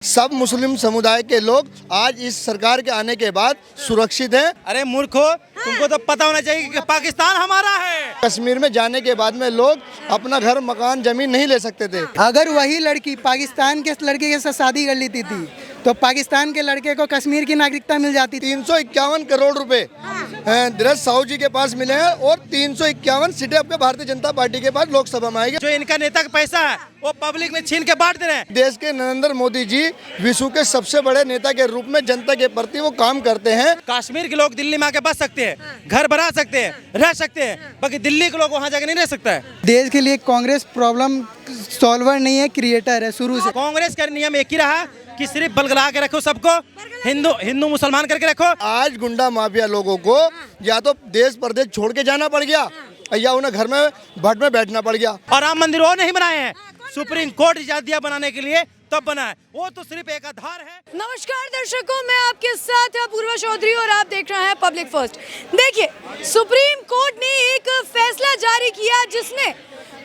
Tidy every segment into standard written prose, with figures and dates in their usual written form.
सब मुस्लिम समुदाय के लोग आज इस सरकार के आने के बाद सुरक्षित हैं। अरे मूर्खो, तुमको तो पता होना चाहिए कि पाकिस्तान हमारा है। कश्मीर में जाने के बाद में लोग अपना घर मकान जमीन नहीं ले सकते थे। अगर वही लड़की पाकिस्तान के लड़के के साथ शादी कर लेती थी तो पाकिस्तान के लड़के को कश्मीर की नागरिकता मिल जाती। 351 करोड़ रुपए धीरज साहू जी के पास मिले हैं और 351 सीटें अपने भारतीय जनता पार्टी के पास लोकसभा में आएगी। जो इनका नेता का पैसा है वो पब्लिक में छीन के बांट दे रहे हैं। देश के नरेंद्र मोदी जी विश्व के सबसे बड़े नेता के रूप में जनता के प्रति वो काम करते हैं। कश्मीर के लोग दिल्ली में आके बस सकते हैं, घर बना सकते हैं, रह सकते हैं, बाकी दिल्ली के लोग वहाँ जाके नहीं रह सकता है। देश के लिए कांग्रेस प्रॉब्लम सॉल्वर नहीं है, क्रिएटर है शुरू से। कांग्रेस का नियम एक ही रहा कि सिर्फ बलगला के रखो सबको, हिंदू मुसलमान करके रखो। आज गुंडा माफिया लोगों को या तो देश प्रदेश छोड़ के जाना पड़ गया या उन्हें घर में भट में बैठना पड़ गया। और राम मंदिर वो नहीं बनाए हैं, सुप्रीम कोर्ट इजाजत दिया बनाने के लिए तब बना है, वो तो सिर्फ एक आधार है। नमस्कार दर्शकों, मैं आपके साथ अपूर्वा चौधरी और आप देख रहे हैं पब्लिक फर्स्ट। देखिए, सुप्रीम कोर्ट ने एक फैसला जारी किया जिसने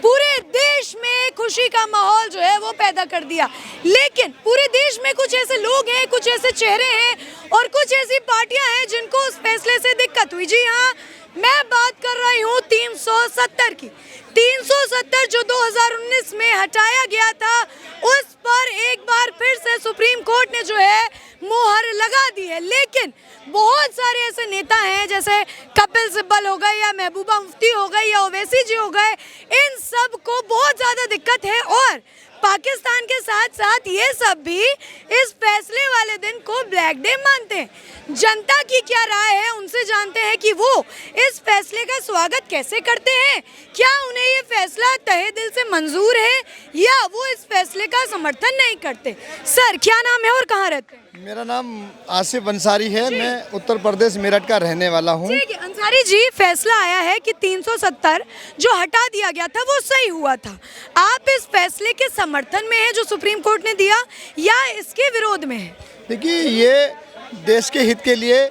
पूरे देश में खुशी का माहौल जो है वो पैदा कर दिया। लेकिन पूरे देश में कुछ ऐसे लोग हैं, कुछ ऐसे चेहरे हैं और कुछ ऐसी पार्टियां हैं जिनको उस फैसले से दिक्कत हुई। जी हाँ, मैं बात कर रही हूँ 370 की। 370 जो 2019 में हटाया गया था, उस पर एक बार फिर से सुप्रीम कोर्ट ने जो है मोहर लगा दी है। लेकिन बहुत सारे ऐसे नेता हैं जैसे कपिल सिब्बल हो गए या महबूबा मुफ्ती हो गई या ओवैसी जी हो गए, इन सब को बहुत ज़्यादा दिक्कत है। और पाकिस्तान के साथ साथ ये सब भी इस फैसले वाले दिन को ब्लैक डे मानते हैं। जनता की क्या राय है, उनसे जानते हैं कि वो इस फैसले का स्वागत कैसे करते हैं। क्या उन्हें ये फैसला तहे दिल से मंजूर है या वो इस फैसले का समर्थन नहीं करते। सर, क्या नाम है और कहाँ रहते हैं? मेरा नाम आसिफ अंसारी है, मैं उत्तर प्रदेश मेरठ का रहने वाला हूँ। ठीक है अंसारी जी, फैसला आया है कि 370 जो हटा दिया गया था वो सही हुआ था। आप इस फैसले के समर्थन में है जो सुप्रीम कोर्ट ने दिया या इसके विरोध में है? देखिए, ये देश के हित के लिए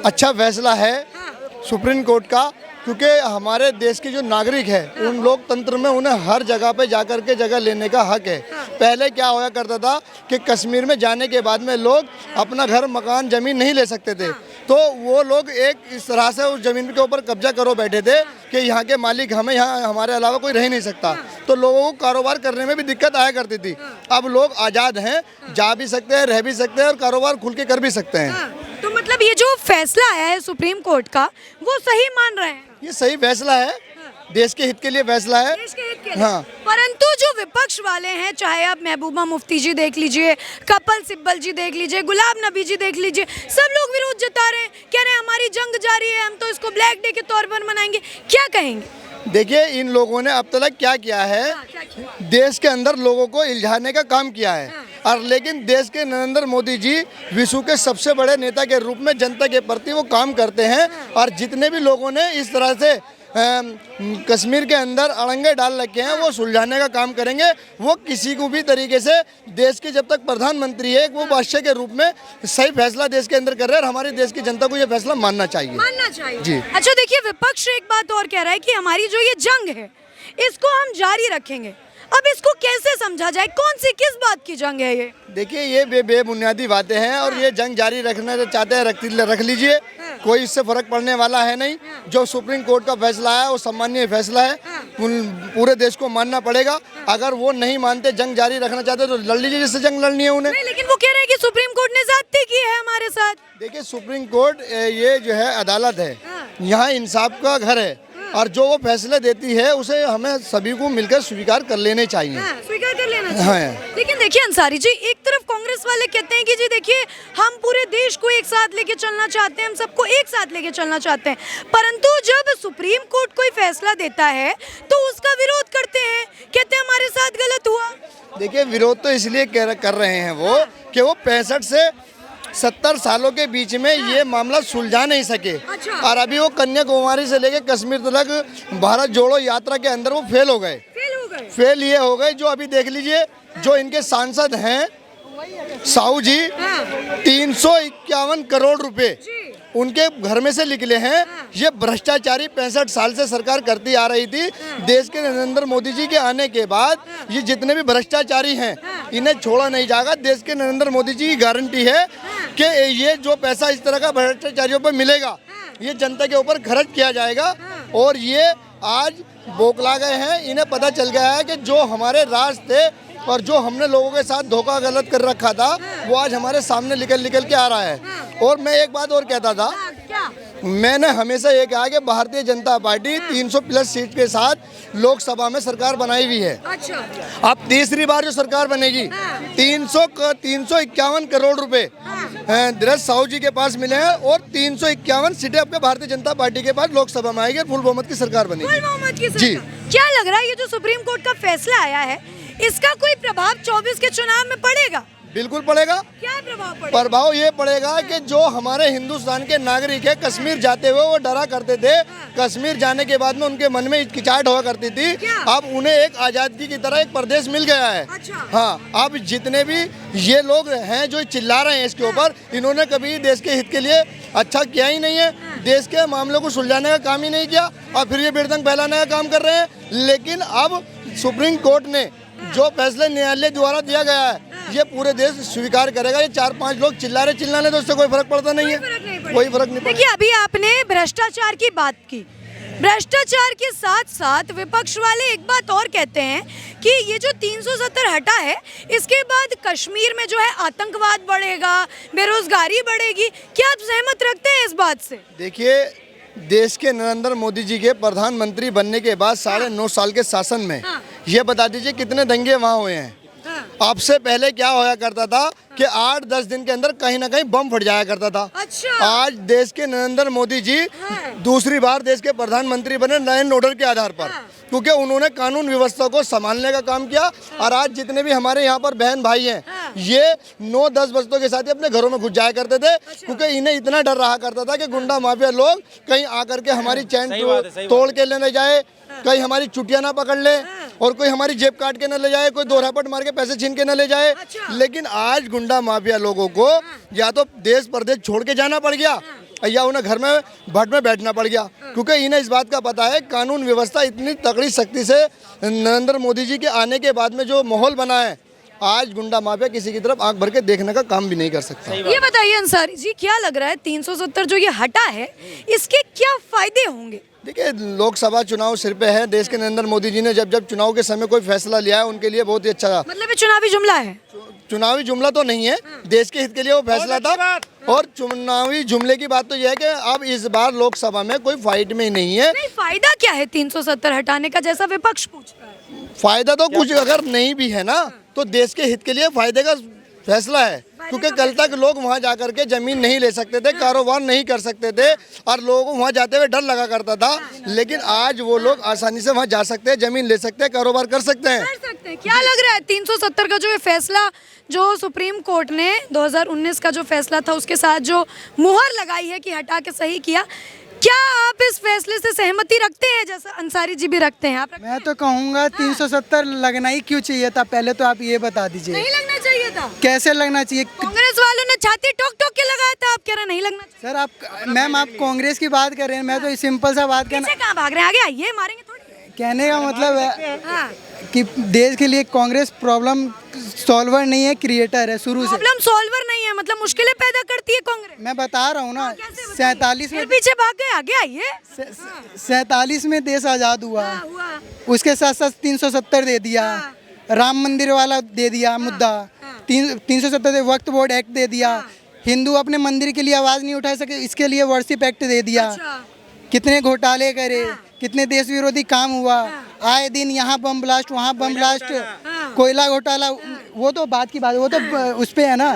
अच्छा फैसला है सुप्रीम कोर्ट का, क्योंकि हमारे देश के जो नागरिक है उन लोकतंत्र में उन्हें हर जगह पे जाकर के जगह लेने का हक है। पहले क्या होया करता था कि कश्मीर में जाने के बाद में लोग अपना घर मकान जमीन नहीं ले सकते थे, तो वो लोग एक इस तरह से उस जमीन के ऊपर कब्जा करो बैठे थे कि यहाँ के मालिक हमें, यहाँ हमारे अलावा कोई रह नहीं सकता। तो लोगों को कारोबार करने में भी दिक्कत आया करती थी। अब लोग आज़ाद हैं, जा भी सकते हैं, रह भी सकते हैं और कारोबार खुल के कर भी सकते हैं। तो मतलब ये जो फैसला आया है सुप्रीम कोर्ट का वो सही मान रहे हैं? ये सही फैसला है, देश के हित के लिए फैसला है। देश के हित के लिए। हाँ। परंतु जो विपक्ष वाले हैं, चाहे आप महबूबा मुफ्ती जी देख लीजिए, कपिल सिब्बल जी देख लीजिए, गुलाब नबी जी देख लीजिए, सब लोग विरोध जता रहे हैं, कह रहे हैं हमारी जंग जारी है, हम तो इसको ब्लैक डे के तौर पर मनाएंगे। क्या कहेंगे? देखिए, इन लोगों ने अब तक क्या किया है, देश के अंदर लोगों को इल्झाने का काम किया है। और लेकिन देश के नरेंद्र मोदी जी विश्व के सबसे बड़े नेता के रूप में जनता के प्रति वो काम करते हैं। और जितने भी लोगों ने इस तरह से कश्मीर के अंदर अड़ंगे डाल रखे हैं वो सुलझाने का काम करेंगे। वो किसी को भी तरीके से देश के जब तक प्रधानमंत्री है वो बादशाह के रूप में सही फैसला देश के अंदर कर रहे हैं और हमारे देश की जनता को ये फैसला मानना चाहिए। जी। अच्छा, देखिए, विपक्ष एक बात और कह रहा है कि हमारी जो ये जंग है इसको हम जारी रखेंगे। अब इसको कैसे समझा जाए, कौन सी किस बात की जंग है ये? देखिए, ये बेबुनियादी बातें हैं और ये जंग जारी रखना चाहते हैं रख लीजिए, कोई इससे फर्क पड़ने वाला है नहीं। जो सुप्रीम कोर्ट का फैसला है वो सम्मानीय फैसला है, पूरे देश को मानना पड़ेगा। अगर वो नहीं मानते, जंग जारी रखना चाहते तो लड़ लीजिए, जिससे जंग लड़नी है उन्हें। नहीं, लेकिन वो कह रहे हैं कि सुप्रीम कोर्ट ने ज्यादती की है हमारे साथ। देखिए, सुप्रीम कोर्ट ये जो है अदालत है, यहाँ इंसाफ का घर है और जो वो फैसले देती है उसे हमें सभी को मिलकर स्वीकार कर लेने चाहिए। स्वीकार कर लेना चाहिए। लेकिन देखिए अंसारी जी, एक तरफ कांग्रेस वाले कहते हैं कि जी देखिए, हम पूरे देश को एक साथ लेके चलना चाहते हैं, हम सबको एक साथ लेके चलना चाहते हैं, परंतु जब सुप्रीम कोर्ट कोई फैसला देता है तो उसका विरोध करते हैं, कहते हैं हमारे साथ गलत हुआ। देखिए, विरोध तो इसलिए कर रहे हैं वो कि वो 65 से 70 सालों के बीच में ये मामला सुलझा नहीं सके। अच्छा। और अभी वो कन्याकुमारी से लेकर कश्मीर तक भारत जोड़ो यात्रा के अंदर वो फेल हो गए। फेल ये हो गए, जो अभी देख लीजिए, जो इनके सांसद हैं साहू जी, 351 करोड़ रुपए उनके घर में से निकले हैं। ये भ्रष्टाचारी 65 साल से सरकार करती आ रही थी। देश के नरेंद्र मोदी जी के आने के बाद ये जितने भी भ्रष्टाचारी हैं इन्हें छोड़ा नहीं जाएगा। देश के नरेंद्र मोदी जी की गारंटी है कि ये जो पैसा इस तरह का भ्रष्टाचारियों पर मिलेगा ये जनता के ऊपर खर्च किया जाएगा। और ये आज बौखला गए हैं, इन्हें पता चल गया है कि जो हमारे राज थे और जो हमने लोगों के साथ धोखा गलत कर रखा था वो आज हमारे सामने निकल के आ रहा है। और मैं एक बात और कहता था, मैंने हमेशा ये कहा कि Bharatiya Janata party 300 plus seat के साथ लोकसभा में सरकार बनाई हुई है। अच्छा। अब तीसरी बार जो सरकार बनेगी 351 करोड़ रुपए धीरज साहू जी के पास मिले हैं और 351 सीटें अपने भारतीय जनता पार्टी के पास लोकसभा में आएगी, फुल बहुमत की सरकार बनेगी। फुल बहुमत की जी। सरकार। क्या लग रहा है ये जो सुप्रीम कोर्ट का फैसला आया है इसका कोई प्रभाव 24 के चुनाव में पड़ेगा? बिल्कुल पड़ेगा। क्या प्रभाव पड़ेगा? प्रभाव ये पड़ेगा कि जो हमारे हिंदुस्तान के नागरिक है कश्मीर जाते हुए वो डरा करते थे। कश्मीर जाने के बाद में उनके मन में हिचकिचाहट हुआ करती थी। अब उन्हें एक आज़ादी की तरह एक प्रदेश मिल गया है। अच्छा। हाँ, अब जितने भी ये लोग हैं जो चिल्ला रहे हैं इसके ऊपर, इन्होंने कभी देश के हित के लिए अच्छा किया ही नहीं है। देश के मामलों को सुलझाने का काम ही नहीं किया और फिर ये बिरदंग फैलाने का काम कर रहे हैं। लेकिन अब सुप्रीम कोर्ट ने जो फैसला न्यायालय द्वारा दिया गया है ये पूरे देश स्वीकार करेगा। ये 4-5 लोग चिल्लाने तो उससे कोई फर्क पड़ता नहीं है, कोई फर्क नहीं पड़ता। देखिए अभी आपने भ्रष्टाचार की बात की, भ्रष्टाचार के साथ साथ विपक्ष वाले एक बात और कहते हैं कि ये जो 370 हटा है इसके बाद कश्मीर में जो है आतंकवाद बढ़ेगा, बेरोजगारी बढ़ेगी। क्या आप सहमत रखते हैं इस बात से? देखिए, देश के नरेंद्र मोदी जी के प्रधानमंत्री बनने के बाद 9.5 साल के शासन में ये बता दीजिए कितने दंगे वहाँ हुए हैं। आपसे पहले क्या होया करता था कि 8-10 दिन के अंदर कहीं ना कहीं बम फट जाया करता था। अच्छा। आज देश के नरेंद्र मोदी जी दूसरी बार देश के प्रधानमंत्री बने लॉ एंड ऑर्डर के आधार पर, क्योंकि उन्होंने कानून व्यवस्था को संभालने का काम किया। और आज जितने भी हमारे यहाँ पर बहन भाई हैं ये 9-10 बजतों के साथ ही अपने घरों में घुस जाया करते थे, क्योंकि इन्हें इतना डर रहा करता था कि गुंडा माफिया लोग कहीं आकर के हमारी चैन तोड़ के लेने जाए, कहीं हमारी चुटिया ना पकड़ ले और कोई हमारी जेब काट के न ले जाए, कोई दोहरापट मार के पैसे छीन के न ले जाए। लेकिन आज गुंडा माफिया लोगों को या तो देश प्रदेश छोड़ के जाना पड़ गया या उन्हें घर में भट में बैठना पड़ गया, क्योंकि इन्हें इस बात का पता है कानून व्यवस्था इतनी तगड़ी शक्ति से नरेंद्र मोदी जी के आने के बाद में जो माहौल बना है, आज गुंडा माफिया किसी की तरफ आंख भर के देखने का काम भी नहीं कर सकता। ये बताइए अंसारी जी, क्या लग रहा है 370 जो ये हटा है इसके क्या फायदे होंगे? देखिए, लोकसभा चुनाव सिर पे है। देश के नरेंद्र मोदी जी ने जब चुनाव के समय कोई फैसला लिया है उनके लिए बहुत ही अच्छा था। मतलब ये चुनावी जुमला है? चुनावी जुमला तो नहीं है, देश के हित के लिए वो फैसला था। और चुनावी जुमले की बात तो यह है कि अब इस बार लोकसभा में कोई फाइट में नहीं है। नहीं, फायदा क्या है 370 हटाने का, जैसा विपक्ष पूछ रहा है? फायदा तो कुछ अगर नहीं भी है ना तो देश के हित के लिए फायदे का फैसला है, क्योंकि कल तक लोग वहां जाकर के जमीन नहीं ले सकते थे, कारोबार नहीं कर सकते थे और लोगों को वहां जाते हुए डर लगा करता था। लेकिन आज वो लोग आसानी से वहां जा सकते हैं, जमीन ले सकते हैं, कारोबार कर सकते हैं। क्या लग रहा है 370 का जो ये फैसला जो सुप्रीम कोर्ट ने 2019 का जो फैसला था उसके साथ जो मुहर लगाई है कि हटा के सही किया, क्या आप इस फैसले से सहमति रखते हैं जैसा अंसारी जी भी रखते हैं? आप मैं तो कहूँगा 370 लगना ही क्यों चाहिए था, पहले तो आप ये बता दीजिए। नहीं लगना चाहिए था? कैसे लगना चाहिए? कांग्रेस वालों ने छाती ठोक ठोक के लगाया था, आप कह रहे हैं नहीं लगना चाहिए? सर आप मैम आप कांग्रेस की बात कर रहे हैं, मैं तो सिंपल सा बात कहना, कहाँ भाग रहे हैं, आगे आइए, मारेंगे थोड़ी। कहने का मतलब है हाँ। कि देश के लिए कांग्रेस प्रॉब्लम सॉल्वर नहीं है, क्रिएटर है शुरू से। प्रॉब्लम सॉल्वर नहीं है, मतलब मुश्किलें पैदा करती है कांग्रेस। मैं बता रहा हूँ ना, 47 में पीछे भाग गए, आगे आइए। 47 में देश आज़ाद हुआ, हुआ। उसके साथ साथ 370 दे दिया, राम मंदिर वाला दे दिया मुद्दा, 370 वक्फ बोर्ड एक्ट दे दिया, हिंदू अपने मंदिर के लिए आवाज़ नहीं उठा सके इसके लिए वर्शिप एक्ट दे दिया। कितने घोटाले करे, कितने देश विरोधी काम हुआ, आए दिन यहाँ बम ब्लास्ट वहाँ बम ब्लास्ट, कोयला घोटाला, वो तो बात की बात, वो तो उस पे है ना।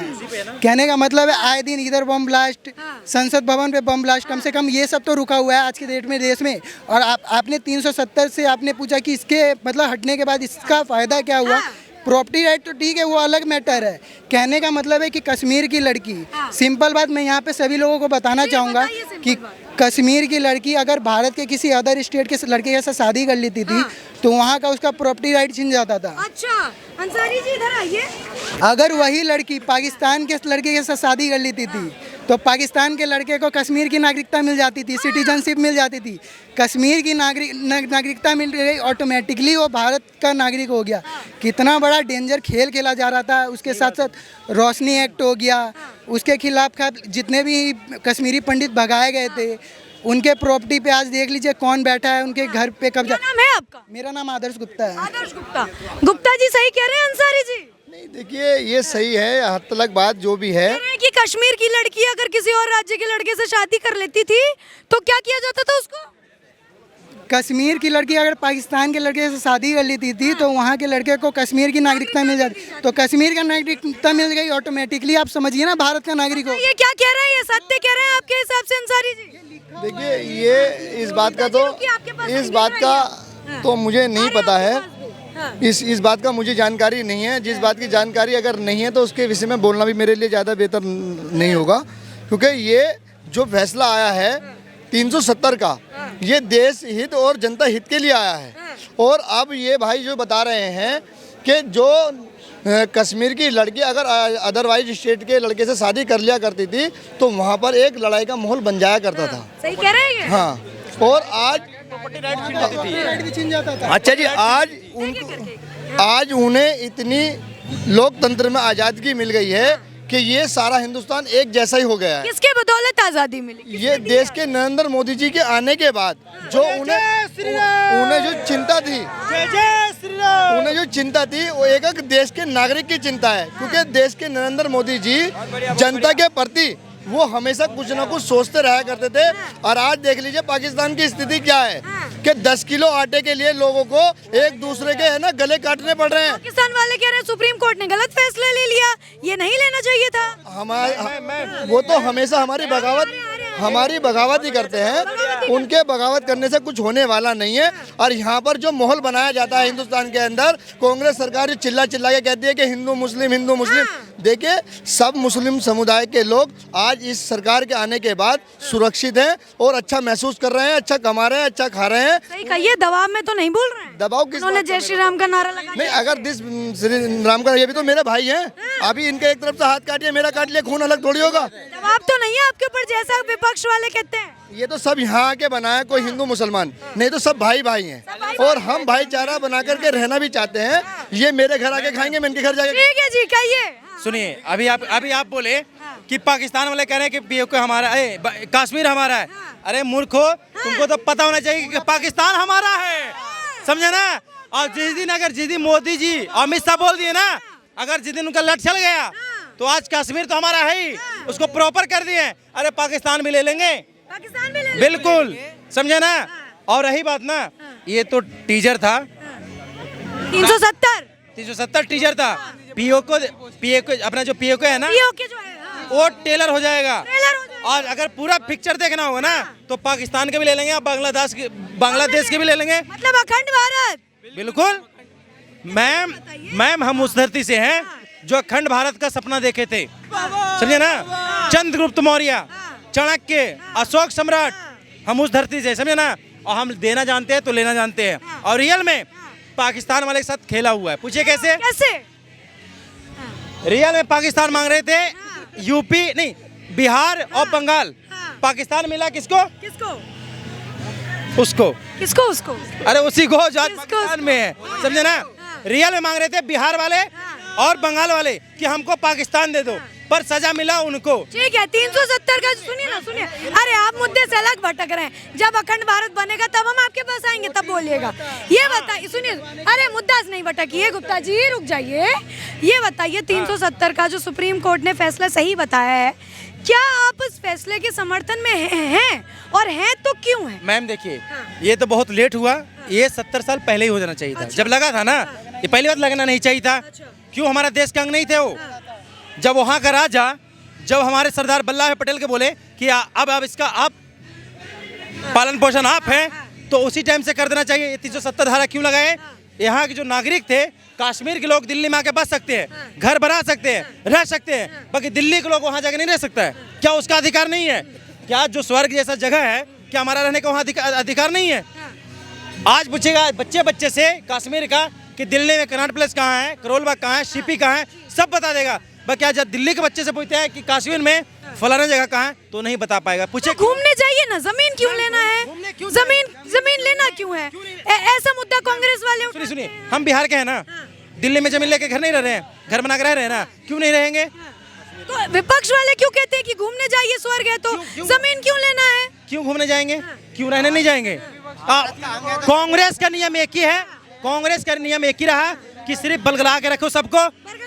कहने का मतलब है आए दिन इधर बम ब्लास्ट, संसद भवन पे बम ब्लास्ट, कम से कम ये सब तो रुका हुआ है आज के डेट में देश में। और आपने 370 से आपने पूछा कि इसके मतलब हटने के बाद इसका फ़ायदा क्या हुआ। प्रॉपर्टी राइट तो ठीक है, वो अलग मैटर है। कहने का मतलब है कि कश्मीर की लड़की, सिंपल बात मैं यहाँ पे सभी लोगों को बताना चाहूँगा कि कश्मीर की लड़की अगर भारत के किसी अदर स्टेट के लड़के के साथ शादी कर लेती थी तो वहाँ का उसका प्रॉपर्टी राइट छिन जाता था। अच्छा, अंसारी जी इधर आइए। अगर वही लड़की पाकिस्तान के लड़के के साथ शादी कर लेती थी तो पाकिस्तान के लड़के को कश्मीर की नागरिकता मिल जाती थी, सिटीजनशिप मिल जाती थी। कश्मीर की नागरिकता मिल गई, ऑटोमेटिकली वो भारत का नागरिक हो गया। कितना बड़ा डेंजर खेल खेला जा रहा था। उसके साथ साथ रोशनी एक्ट हो गया, उसके खिलाफ जितने भी कश्मीरी पंडित भगाए गए थे उनके प्रॉपर्टी पे आज देख लीजिए कौन बैठा है, उनके घर पे कब्जा। क्या नाम है आपका? मेरा नाम आदर्श गुप्ता है। आदर्श गुप्ता। गुप्ता जी सही कह रहे हैं अंसारी जी? नहीं, देखिए ये सही है, हद तक बात जो भी है। कह रहे हैं कि कश्मीर की लड़की अगर किसी और राज्य के लड़के से शादी कर लेती थी तो क्या किया जाता था उसको? कश्मीर की लड़की अगर पाकिस्तान के लड़के से शादी कर लेती थी तो वहाँ के लड़के को कश्मीर की नागरिकता मिल जाती। तो कश्मीर का नागरिकता मिल गई, ऑटोमेटिकली आप समझिए ना भारत का नागरिक हो। ये क्या कह रहे हैं? ये सत्य कह रहे हैं आपके हिसाब से अंसारी जी? देखिए ये इस बात का तो मुझे नहीं पता है। इस बात का मुझे जानकारी नहीं है। जिस बात की जानकारी अगर नहीं है तो उसके विषय में बोलना भी मेरे लिए ज़्यादा बेहतर नहीं होगा, क्योंकि ये जो फैसला आया है 370 का, ये देश हित और जनता हित के लिए आया है। और अब ये भाई जो बता रहे हैं कि जो कश्मीर की लड़की अगर अदरवाइज स्टेट के लड़के से शादी कर लिया करती थी तो वहाँ पर एक लड़ाई का माहौल बन जाया करता था। सही कह रहे हैं ये? हाँ, और अच्छा जी, आज उन्हें इतनी लोकतंत्र में आज़ादी मिल गई है कि ये सारा हिंदुस्तान एक जैसा ही हो गया है। किसके बदौलत आजादी मिली? ये देश के नरेंद्र मोदी जी के आने के बाद जो उन्हें जो चिंता थी वो एक देश के नागरिक की चिंता है, क्योंकि देश के नरेंद्र मोदी जी जनता के प्रति वो हमेशा कुछ ना कुछ सोचते रहा करते थे। और आज देख लीजिए पाकिस्तान की स्थिति क्या है कि 10 किलो आटे के लिए लोगों को एक दूसरे के है ना गले काटने पड़ रहे हैं। पाकिस्तान वाले कह रहे हैं सुप्रीम कोर्ट ने गलत फैसला ले लिया, ये नहीं लेना चाहिए था। वो तो हमेशा हमारी बगावत ही करते हैं। उनके बगावत करने से कुछ होने वाला नहीं है। और यहाँ पर जो माहौल बनाया जाता है हिंदुस्तान के अंदर, कांग्रेस सरकार चिल्ला चिल्ला के कहती है कि हिंदू मुस्लिम। देखिए, सब मुस्लिम समुदाय के लोग आज इस सरकार के आने के बाद सुरक्षित हैं और अच्छा महसूस कर रहे हैं, अच्छा कमा रहे हैं, अच्छा खा रहे हैं। सही कहिए, दबाव में तो नहीं बोल रहे हैं। दबाव किस? उन्होंने जय श्री राम का नारा लगाया। नहीं, अगर श्री राम का, ये भी तो मेरे भाई हैं। अभी इनके एक तरफ से हाथ काटिए, मेरा काट लिया, खून अलग थोड़ी होगा। दबाव तो नहीं है आपके ऊपर जैसा विपक्ष वाले कहते हैं। ये तो सब यहाँ के बनाए, कोई हिंदू मुसलमान नहीं, तो सब भाई हैं। और हम भाईचारा बना करके रहना भी चाहते हैं। ये मेरे घर आके खाएंगे, मैं इनके घर जाके। ठीक है जी, कहिए। सुनिए, अभी आप बोले कि पाकिस्तान वाले कह रहे हैं कि पीओके हमारा है, कश्मीर हमारा है। अरे मूर्खो, तुमको तो पता होना चाहिए कि पाकिस्तान हमारा है, समझे ना। और जिस दिन मोदी जी अमित शाह बोल दिए ना, अगर जिस दिन उनका लट चल गया तो आज कश्मीर तो हमारा है ही, उसको प्रॉपर कर दिए। अरे पाकिस्तान भी ले लेंगे, पाकिस्तान भी ले लेंगे। बिल्कुल, समझे ना। और रही बात ना, ये तो टीजर था, 370 टीजर था। पीओके अपना जो पीओके है ना, पीओके जो है, वो टेलर हो जाएगा। और अगर पूरा पिक्चर देखना होगा ना तो पाकिस्तान के भी ले लेंगे, बांग्लादेश के भी ले लेंगे, मतलब अखंड भारत। बिल्कुल मैम हम उस धरती से हैं जो अखंड भारत का सपना देखे थे, समझे ना। चंद्रगुप्त मौर्य, चाणक्य, अशोक सम्राट, हम उस धरती से, समझे ना। और हम देना जानते हैं तो लेना जानते हैं। और रियल में पाकिस्तान वाले के साथ खेला हुआ है। पूछिए कैसे? रियल में पाकिस्तान मांग रहे थे यूपी नहीं, बिहार और बंगाल। पाकिस्तान मिला किसको? उसको। अरे उसी को जो आज पाकिस्तान में है, समझे ना। रियल में मांग रहे थे बिहार वाले और बंगाल वाले कि हमको पाकिस्तान दे दो, पर सजा मिला उनको। ठीक है, 370 का सुनिए। अरे आप मुद्दे से अलग भटक रहे हैं। जब अखंड भारत बनेगा तब हम आपके पास आएंगे, तब बोलिएगा। ये बताइए, सुनिए, अरे मुद्दा से नहीं भटकिए गुप्ता जी, रुक जाइए। ये बताइए 370 का जो सुप्रीम कोर्ट ने फैसला सही बताया है, क्या आप इस फैसले के समर्थन में हैं? और हैं तो क्यों हैं? मैम देखिए, ये तो बहुत लेट हुआ। ये 70 साल पहले ही हो जाना चाहिए था। जब लगा था ना, ये पहली बात लगना नहीं चाहिए था। क्यों? हमारा देश के अंग नहीं थे वो। जब वहाँ का राजा, जब हमारे सरदार वल्लभ भाई पटेल के बोले कि अब इसका आप पालन पोषण आप हैं, तो उसी टाइम से कर देना चाहिए। 370 धारा क्यों लगाए? यहाँ के जो नागरिक थे, कश्मीर के लोग दिल्ली में आके बस सकते हैं, घर बना सकते हैं, रह सकते हैं, बाकी दिल्ली के लोग वहाँ जाके नहीं रह सकता है। क्या उसका अधिकार नहीं है? क्या जो स्वर्ग जैसा जगह है, क्या हमारा रहने का वहाँ अधिकार नहीं है? आज पूछेगा बच्चे से कश्मीर का कि दिल्ली में कनॉट प्लेस कहाँ है, करोल बाग कहाँ है, शिपी कहाँ है, सब बता देगा। बाकी आज दिल्ली के बच्चे से पूछते हैं कि कश्मीर में फलाना जगह कहाँ है तो नहीं बता पाएगा। पूछे तो घूमने जाइए ना, जमीन क्यों लेना है? घूमने क्यों जमीन लेना क्यों है? ऐसा मुद्दा कांग्रेस वाले सुनिए सुनिए, हम बिहार के हैं ना, दिल्ली में जमीन लेके घर नहीं रह रहे हैं, घर बना के रह रहे हैं ना, क्यों नहीं रहेंगे? तो विपक्ष वाले क्यों कहते हैं कि घूमने जाइए, स्वर्ग है तो जमीन क्यों लेना है? क्यों घूमने जाएंगे, क्यों रहने नहीं जाएंगे? कांग्रेस का नियम एक ही है, कांग्रेस का नियम एक ही रहा कि सिर्फ बलगला के रखो सबको,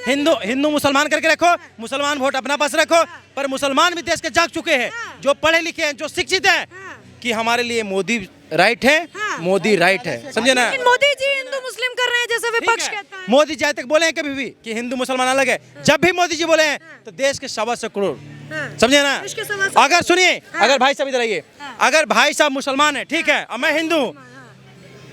हिंदू मुसलमान करके रखो, मुसलमान वोट अपना पास रखो। पर मुसलमान भी देश के जाग चुके हैं, जो पढ़े लिखे हैं, जो शिक्षित हैं, कि हमारे लिए मोदी राइट है, मोदी राइट है, समझे ना? लेकिन मोदी जी हिंदू मुस्लिम कर रहे हैं जैसे विपक्ष कहता है। मोदी जी आज तक बोले हैं कभी भी कि हिंदू मुसलमान अलग है? जब भी मोदी जी बोले हैं तो देश के 125 करोड़, समझे ना? अगर सुनिए, अगर भाई साहब इधर आइए, अगर भाई साहब मुसलमान है, ठीक है, और मैं हिंदू हूँ,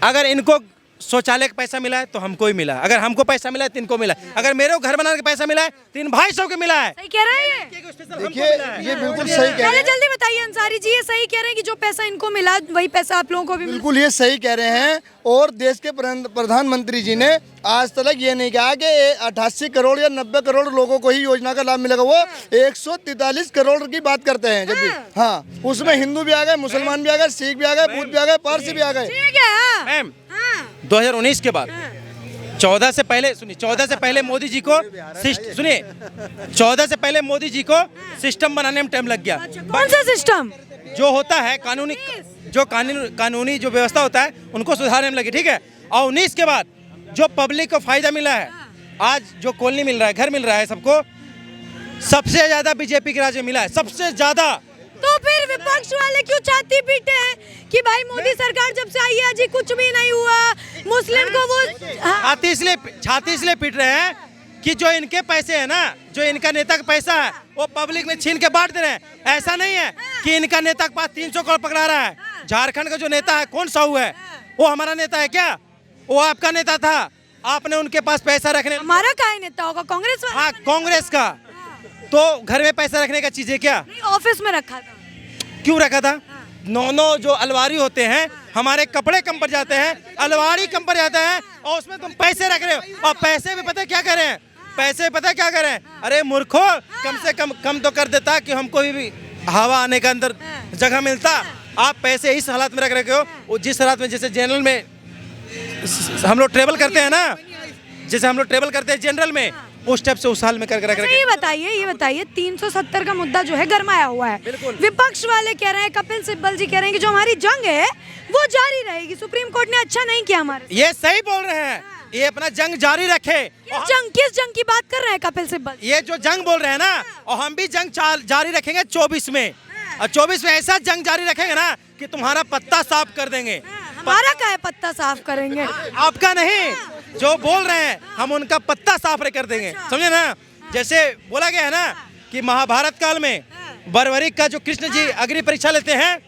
अगर इनको शौचालय का पैसा मिला है तो हमको ही मिला, अगर हमको पैसा मिला है तो इनको मिला, अगर मेरे को घर बनाने का पैसा मिला है तो इन भाई साहब को मिला है। सही कह रहे हैं देखिए ये बिल्कुल सही कह रहे पहले हैं, जल्दी बताइए अंसारी जी, ये सही कह रहे हैं कि जो पैसा इनको मिला वही पैसा आप लोगों को भी मिला? बिल्कुल ये सही कह रहे हैं। और देश के प्रधानमंत्री जी ने आज तक ये नहीं कहा कि 88 करोड़ या 90 करोड़ लोगों को ही योजना का लाभ मिलेगा, वो 143 करोड़ की बात करते हैं जब भी। हाँ, उसमें हिंदू भी आ गए, मुसलमान भी आ गए, सिख भी आ गए, बुद्ध भी आ गए, पारसी भी आ गए। ठीक है। हाँ। मैम 2019 के बाद 14 से पहले सुनिए, 14 से पहले मोदी जी को सुनिए, 14 से पहले मोदी जी को सिस्टम बनाने में टाइम लग गया। कौन सा सिस्टम? जो होता है कानूनी, जो कानूनी जो व्यवस्था होता है उनको सुधारने में लगी, ठीक है। और 19 के बाद जो पब्लिक को फायदा मिला है, आज जो कॉलोनी मिल रहा है, घर मिल रहा है सबको, सबसे ज्यादा बीजेपी के राज में मिला है, सबसे ज्यादा। तो फिर विपक्ष वाले क्यों छाती पीटे हैं कि भाई मोदी सरकार जब से आई है जी कुछ भी नहीं हुआ, मुस्लिम को वो छाती इसलिए पीट रहे हैं कि जो इनके पैसे है ना, जो इनका नेता का पैसा है वो पब्लिक में छीन के बांट दे रहे हैं। ऐसा नहीं है कि इनका नेता के पास 300 करोड़ पकड़ा रहा है। झारखंड का जो नेता है कौन साहू है, वो हमारा नेता है क्या? वो आपका नेता था, आपने उनके पास पैसा रखने। हमारा क्या नेता होगा? कांग्रेस वाला? हाँ, कांग्रेस का। तो घर में पैसा रखने का चीज है क्या? ऑफिस में रखा था। क्यों रखा था? 9 जो अलवारी होते हैं, हमारे कपड़े कम पड़ जाते हैं, अलवारी कम पड़ जाता है, और उसमें तुम पैसे रख रहे हो। और पैसे भी पता क्या करें, पैसे पता क्या करें? अरे मूर्खो, कम से कम तो कर देता कि हमको भी हवा आने का अंदर जगह मिलता। आप पैसे इस हालत में रख रखे हो, वो जिस हालत में, जैसे जनरल में हम लोग ट्रेवल करते हैं ना, जैसे हम लोग ट्रेवल करते हैं जनरल में, उस टाइप से उस हाल में करके रख रखे। ये बताइए 370 का मुद्दा जो है गरमाया हुआ है, विपक्ष वाले कह रहे हैं, कपिल सिब्बल जी कह रहे हैं कि जो हमारी जंग है वो जारी रहेगी, सुप्रीम कोर्ट ने अच्छा नहीं किया हमारे। ये सही बोल रहे हैं, ये अपना जंग जारी रखे। किस जंग की बात कर रहे हैं कपिल सिब्बल? ये जो जंग बोल रहे हैं ना, और हम भी जंग जारी रखेंगे 24 में, और 24 में ऐसा जंग जारी रखेंगे ना कि तुम्हारा पत्ता साफ कर देंगे। हमारा क्या है पत्ता साफ करेंगे? आपका नहीं, जो बोल रहे हैं हम उनका पत्ता साफ कर देंगे, समझे ना? जैसे बोला गया है ना कि महाभारत काल में बर्बरीक का जो कृष्ण जी अग्नि परीक्षा लेते हैं,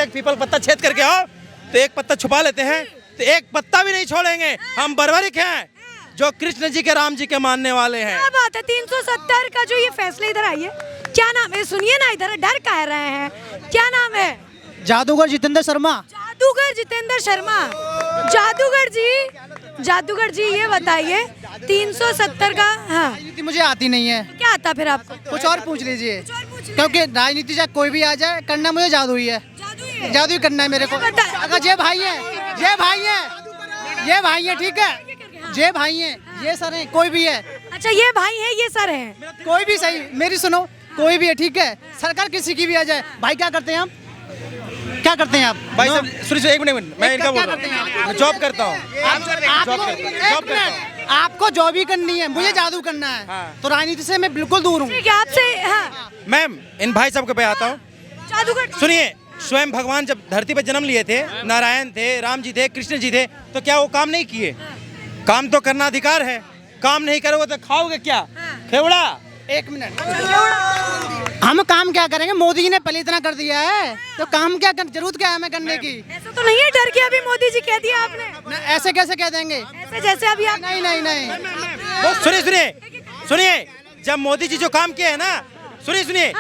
पीपल पत्ता छेद करके आओ, तो एक पत्ता छुपा लेते हैं, तो एक पत्ता भी नहीं छोड़ेंगे। हम बर्बरीक हैं, जो कृष्ण जी के, राम जी के मानने वाले हैं। क्या बात है? 370 का जो ये फैसला, इधर आइए, क्या नाम है? सुनिए ना, इधर डर कह रहे हैं, क्या नाम है? जादूगर जितेंद्र शर्मा। जादूगर जितेंद्र शर्मा। जादूगर जी ये बताइए 370 का। हाँ, राजनीति मुझे आती नहीं है। क्या आता फिर आपको? कुछ और पूछ लीजिए, क्योंकि राजनीति चाहे कोई भी आ जाए, करना मुझे जादू ही है, जादू ही करना है मेरे को। अगर ये भाई है, ठीक है, ये भाई है, ये सर है, कोई भी है। अच्छा, ये भाई है, ये सर है, कोई भी सही, मेरी सुनो, कोई भी है, ठीक है, सरकार किसी की भी आ जाए। भाई क्या करते हैं आप? क्या करते हैं आप? भाई साहब सुनिए, एक मिनट, मैं इनका बोल रहा हूँ, मैं जॉब करता हूँ। आपको जॉब ही करनी है, मुझे जादू करना है। तो राजनीति से मैं बिल्कुल दूर हूँ। ठीक है, आपसे। हाँ, मैम इन भाई साहब के पे आता हूँ। जादूगर सुनिए, स्वयं भगवान जब धरती पर जन्म लिए थे, नारायण थे, राम जी थे, कृष्ण जी थे, तो क्या वो काम नहीं किए? काम तो करना अधिकार है, काम नहीं करोगे तो खाओगे क्या? खेवड़ा। एक मिनट, हम काम क्या करेंगे? मोदी जी ने पहले इतना कर दिया है, तो काम क्या कर, जरूरत क्या है हमें करने की? ऐसा तो नहीं है डर के अभी मोदी जी कह दिया आपने? न, ऐसे कैसे कह देंगे? ऐसे जैसे अभी आप। नहीं। सुनिए, जब मोदी जी जो काम किए हैं ना, सुनिए,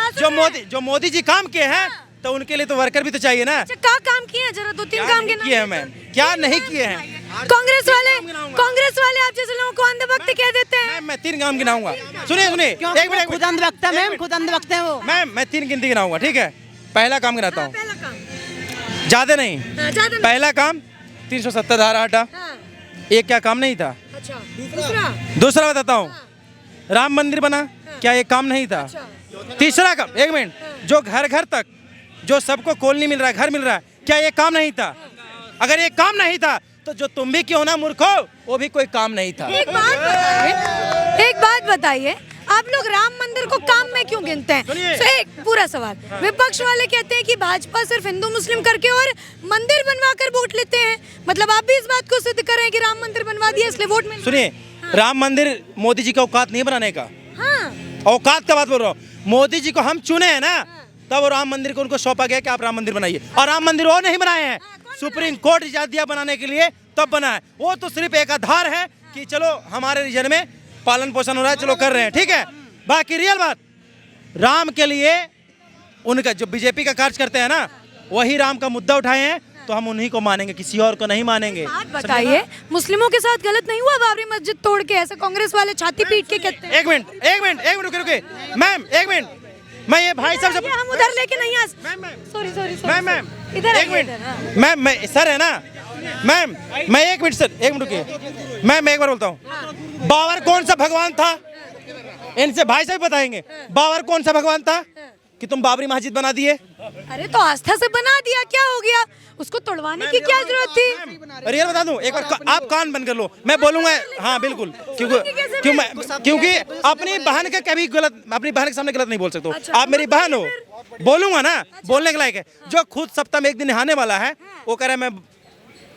जो मोदी जी काम किए हैं, तो उनके लिए तो वर्कर भी तो चाहिए ना। अच्छा, क्या काम किए हैं? जरा 2-3 काम किए हैं मैम, क्या नहीं किए हैं? कांग्रेस वाले आप जैसे लोगों को अंधभक्त कह देते हैं। मैं 3 काम गिनाऊंगा। सुनिए सुनिए, एक मिनट, खुद अंधभक्त है मैम, खुद अंधभक्त है वो। मैं 3 गिनती गिनाऊंगा, ठीक है। पहला काम गिनाता हूँ, पहला काम ज्यादा नहीं। ज्यादा नहीं। पहला काम 370 धारा हटा, हाँ, एक क्या काम नहीं था। अच्छा दूसरा दूसरा बताता हूँ, राम मंदिर बना, क्या ये काम नहीं था। तीसरा काम, एक मिनट, जो घर घर तक जो सबको कॉलोनी मिल रहा है, घर मिल रहा है, क्या ये काम नहीं था। अगर ये काम नहीं था तो जो तुम भी क्यों ना मूर्ख हो, वो भी कोई काम नहीं था। एक बात बताइए, आप लोग राम मंदिर को काम में क्यों गिनते हैं? सुनिए। तो एक पूरा सवाल, विपक्ष वाले कहते हैं कि भाजपा सिर्फ हिंदू मुस्लिम करके और मंदिर बनवा कर वोट लेते हैं, मतलब आप भी इस बात को सिद्ध कर रहे हैं कि राम मंदिर बनवा दिया इसलिए वोट मिल। सुनिए, राम मंदिर मोदी जी का औकात नहीं बनाने का, हाँ औकात का बात बोल रहा हूँ। मोदी जी को हम चुने हैं ना, तब वो राम मंदिर को उनको सौंपा गया कि आप राम मंदिर बनाइए, और राम मंदिर वो नहीं बनाए हैं, सुप्रीम कोर्ट इजाजत दिया बनाने के लिए, तब बना है। वो तो सिर्फ एक आधार है कि चलो हमारे रीजन में पालन पोषण हो रहा है, चलो कर रहे हैं, ठीक है। बाकी रियल बात, राम के लिए उनका जो बीजेपी का कार्य करते हैं ना, वही राम का मुद्दा उठाए हैं, तो हम उन्हीं को मानेंगे, किसी और को नहीं मानेंगे। बात बताइए, मुस्लिमों के साथ गलत नहीं हुआ बाबरी मस्जिद तोड़ के, ऐसे कांग्रेस वाले छाती पीट के कहते हैं। एक मिनट रुके मैम, एक मिनट, मैं ये भाई साहब से, हम उधर लेके नहीं आ। सॉरी मैम इधर एक मिनट, मैम सर है ना, मैम मैं एक मिनट सर, एक मिनट रुकिए मैम, मैं एक बार बोलता हूँ, बाबर कौन सा भगवान था, इनसे भाई साहब बताएंगे, बाबर कौन सा भगवान था कि तुम बाबरी मस्जिद बना दिए। अरे तो आस्था से बना दिया, क्या हो गया, उसको तोड़वाने की क्या जरूरत थी? रियल बता दूं, एक बार आप कान बंद कर लो, मैं बोलूंगा। हाँ बिल्कुल, क्योंकि अपनी बहन का कभी गलत, अपनी बहन के सामने गलत नहीं बोल सकते हो। आप मेरी बहन हो, बोलूंगा ना, बोलने के लायक है। जो खुद सप्ताह में एक दिन नहाने वाला है, वो कह रहा है मैं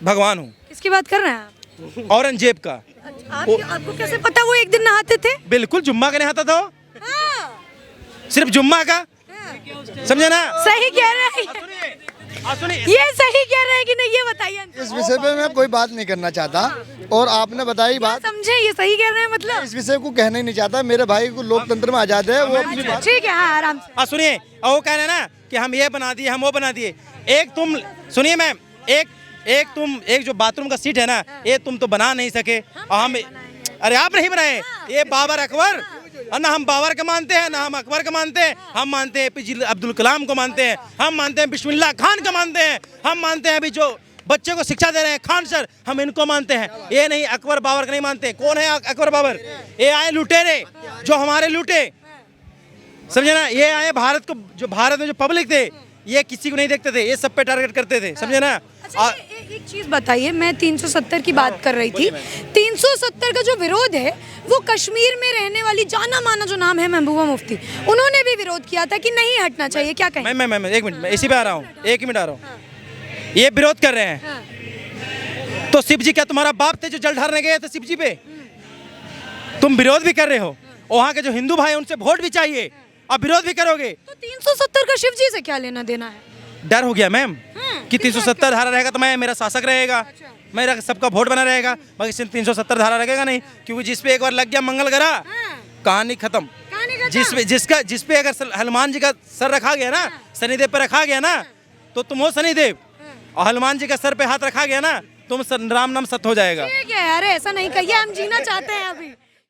भगवान हूँ। किसकी बात कर रहे हैं आप? औरंगजेब का। आपको कैसे पता वो एक दिन नहाते थे? बिल्कुल, जुम्मा का नहाता था वो, हाँ, सिर्फ जुम्मा का, समझे ना। सही कह रहे हैं, ये सही कह रहे हैं कि नहीं, ये बताइए। इस विषय पे मैं कोई बात नहीं करना चाहता, और आपने बताई बात, समझे, ये सही कह रहे हैं मतलब। इस विषय को कहना ही नहीं चाहता। मेरे भाई को लोकतंत्र में आजाद है, वो अपनी बात। ठीक है, हाँ आराम से। सुनिए, वो कह रहे हैं ना कि हम ये बना दिए, हम वो बना दिए। एक तुम सुनिए मैम, एक जो बाथरूम का सीट है ना, ये तुम तो बना नहीं सके, और हम, अरे आप नहीं बनाए, ये बाबर अकबर, और ना हम बाबर का मानते हैं, ना हम अकबर का मानते हैं। हम मानते हैं एपीजे अब्दुल कलाम को मानते हैं, हम मानते हैं बिस्मिल्लाह खान को मानते हैं, हम मानते हैं अभी जो बच्चे को शिक्षा दे रहे हैं खान सर, हम इनको मानते हैं। ये नहीं अकबर बाबर का नहीं मानते। कौन है अकबर बाबर? ये आए लुटेरे, जो हमारे लूटे, समझे ना। ये आए भारत को, जो भारत में जो पब्लिक थे, ये किसी को नहीं देखते थे, ये सब पे टारगेट करते थे, समझे ना। अच्छा, एक चीज बताइए, मैं 370 की बात कर रही थी। 370 का जो विरोध है, वो कश्मीर में रहने वाली जाना माना जो नाम है महबूबा मुफ्ती, उन्होंने भी विरोध किया था कि नहीं हटना चाहिए, क्या कहें? मैं एक मिनट, मैं इसी पे आ रहा हूँ, एक मिनट आ रहा हूँ। ये विरोध कर रहे हैं, तो शिव जी क्या तुम्हारा बाप थे जो जल ढारने गए थे शिव जी पे? तुम विरोध भी कर रहे हो, वहाँ के जो हिंदू भाई उनसे वोट भी चाहिए, अब विरोध भी करोगे। तो 370 का शिव जी से क्या लेना देना है? डर हो गया मैम कि 370 धारा रहेगा तो मैं, मेरा शासक रहेगा, मेरा सबका वोट बना रहेगा। बाकी 370 धारा रहेगा नहीं, क्योंकि जिस पे एक बार लग गया मंगल ग्रह, कहानी खत्म। जिस पे अगर हनुमान जी का सर रखा गया ना, शनिदेव पे रखा गया ना, तो तुम हो शनिदेव, और हनुमान जी का सर पे हाथ रखा गया ना, तुम राम नाम सत्य हो जाएगा। ठीक है, अरे ऐसा नहीं कहिए, हम जीना चाहते हैं अभी।